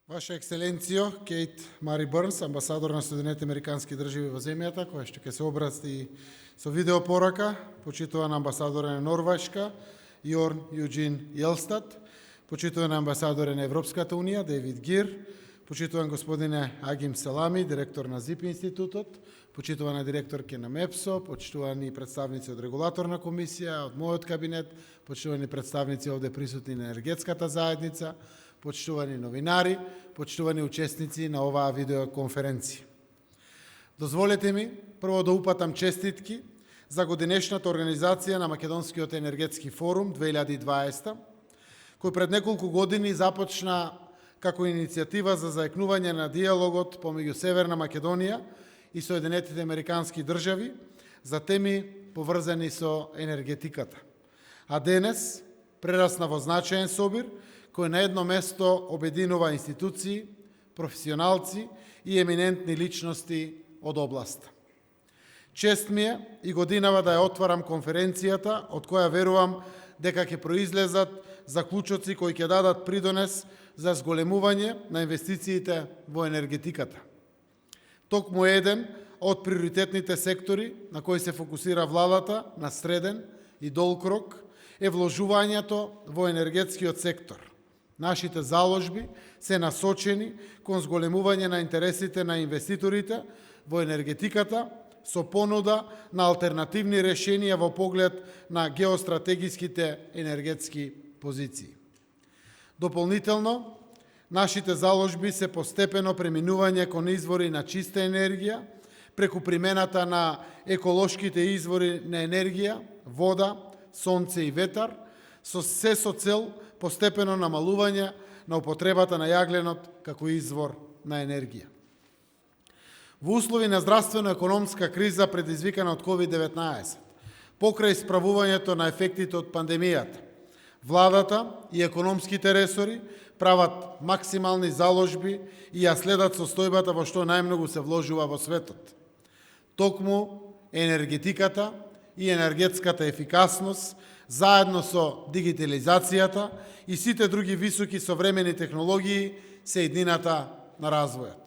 Ваша ексцеленциjo, Кейт Мари Бърнс, амбасадор на Соединените американски држави во земјата, која што ќе се обрати со видеопорака, почитуван амбасадор на Норвешка, Јорн Јуджин Јелстад, почитуван амбасадор на Европската унија, Дейвид Гир, почитуван господине Агим Селами, директор на ЗИП институтот, почитувана директорке на МЕПСО, почитувани представници од регулаторна комисија, од мојот кабинет, почитувани представници овде присутни на енергетската заедница, почитувани новинари, почитувани учесници на оваа видеоконференција. Дозволете ми прво да упатам честитки за годинешната организација на Македонскиот енергетски форум 2020, кој пред неколку години започна како иницијатива за заекнување на диалогот помеѓу Северна Македонија и Соединетите американски држави за теми поврзани со енергетиката. А денес прерасна во значаен собир кој на едно место обединува институции, професионалци и еминентни личности од областа. Чест ми е и годинава да ја отварам конференцијата, од која верувам дека ќе произлезат заклучоци кои ќе дадат придонес за зголемување на инвестициите во енергетиката. Токму еден од приоритетните сектори на кои се фокусира владата на среден и долг рок е вложувањето во енергетскиот сектор. Нашите заложби се насочени кон зголемување на интересите на инвеститорите во енергетиката со понуда на алтернативни решенија во поглед на геостратегиските енергетски позиции. Дополнително, нашите заложби се постепено преминување кон извори на чиста енергија, преку примената на еколошките извори на енергија, вода, сонце и ветар, со цел постепено намалување на употребата на јагленот како извор на енергија. Во услови на здравствено-економска криза предизвикана од COVID-19, покрај справувањето на ефектите од пандемијата, владата и економските ресори прават максимални заложби и ја следат состојбата во што најмногу се вложува во светот. Токму енергетиката и енергетската ефикасност, заедно со дигитализацијата и сите други високи современи технологии се еднината на развојот.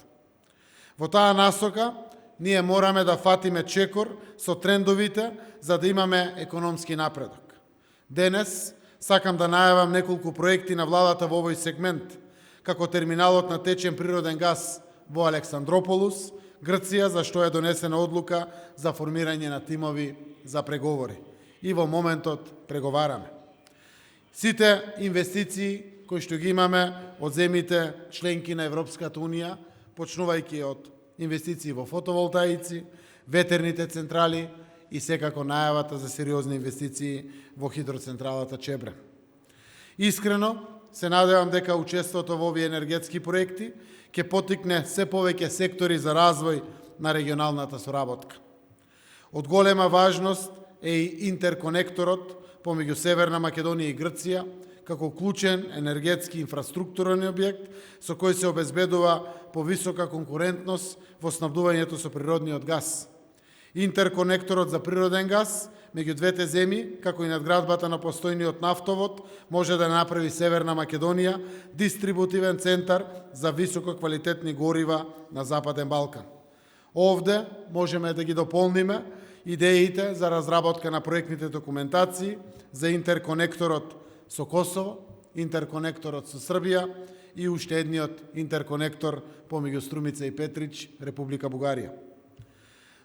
Во таа насока, ние мораме да фатиме чекор со трендовите за да имаме економски напредок. Денес сакам да најавам неколку проекти на владата во овој сегмент, како терминалот на течен природен газ во Александрополус, Грција, за што е донесена одлука за формирање на тимови за преговори. И во моментот преговараме. Сите инвестиции кои што ги имаме од земите членки на Европската унија, почнувајќи од инвестиции во фотоволтаици, ветерните централи и секако најавата за сериозни инвестиции во хидроцентралата Чебрен. Искрено се надевам дека учеството во овие енергетски проекти ќе потикне се повеќе сектори за развој на регионалната соработка. Од голема важност е и интерконекторот помеѓу Северна Македонија и Грција, како клучен енергетски инфраструктурен објект со кој се обезбедува повисока конкурентност во снабдувањето со природниот газ. Интерконекторот за природен газ меѓу двете земји, како и надградбата на постојниот нафтовод, може да направи Северна Македонија дистрибутивен центар за високо квалитетни горива на Западен Балкан. Овде можеме да ги дополниме идеите за разработка на проектните документации за интерконекторот со Косово, интерконекторот со Србија и уште едниот интерконектор помеѓу Струмица и Петрич, Република Бугарија.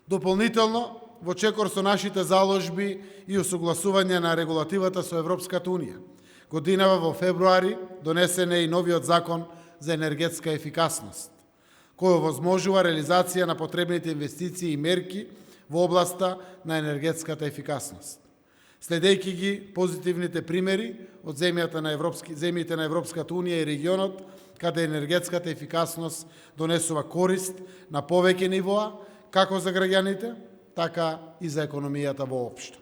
Дополнително, во чекор со нашите заложби и усогласување на регулативата со Европската унија, годинава во февруари донесен е и новиот закон за енергетска ефикасност, кој овозможува реализација на потребните инвестиции и мерки во областа на енергетската ефикасност. Следејќи ги позитивните примери од земјите на Европската унија и регионот, каде енергетската ефикасност донесува корист на повеќе нивоа, како за граѓаните, така и за економијата воопшто.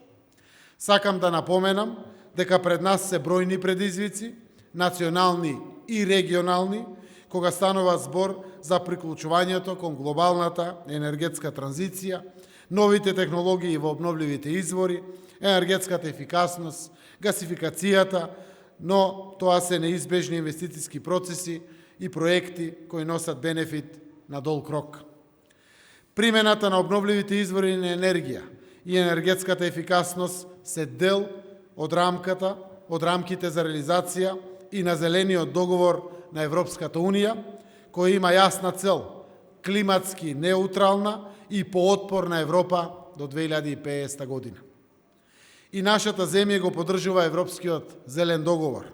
Сакам да напоменам дека пред нас се бројни предизвици, национални и регионални, кога станува збор за приклучувањето кон глобалната енергетска транзиција, новите технологии во обновливите извори, енергетската ефикасност, гасификацијата, но тоа се неизбежни инвестициски процеси и проекти кои носат бенефит на долг рок. Примената на обновливите извори на енергија и енергетската ефикасност се дел од рамките за реализација и на зелениот договор на Европската Унија, кој има јасна цел – климатски неутрална и поотпорна Европа до 2050 година. И нашата земја го поддржува Европскиот зелен договор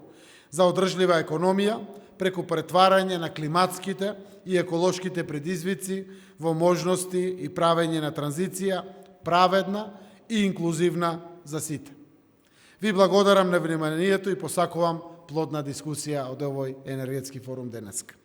за одржлива економија преку претварање на климатските и еколошките предизвици во можности и правење на транзиција праведна и инклузивна за сите. Ви благодарам на вниманието и посакувам плодна дискусија од овој енергетски форум денеска.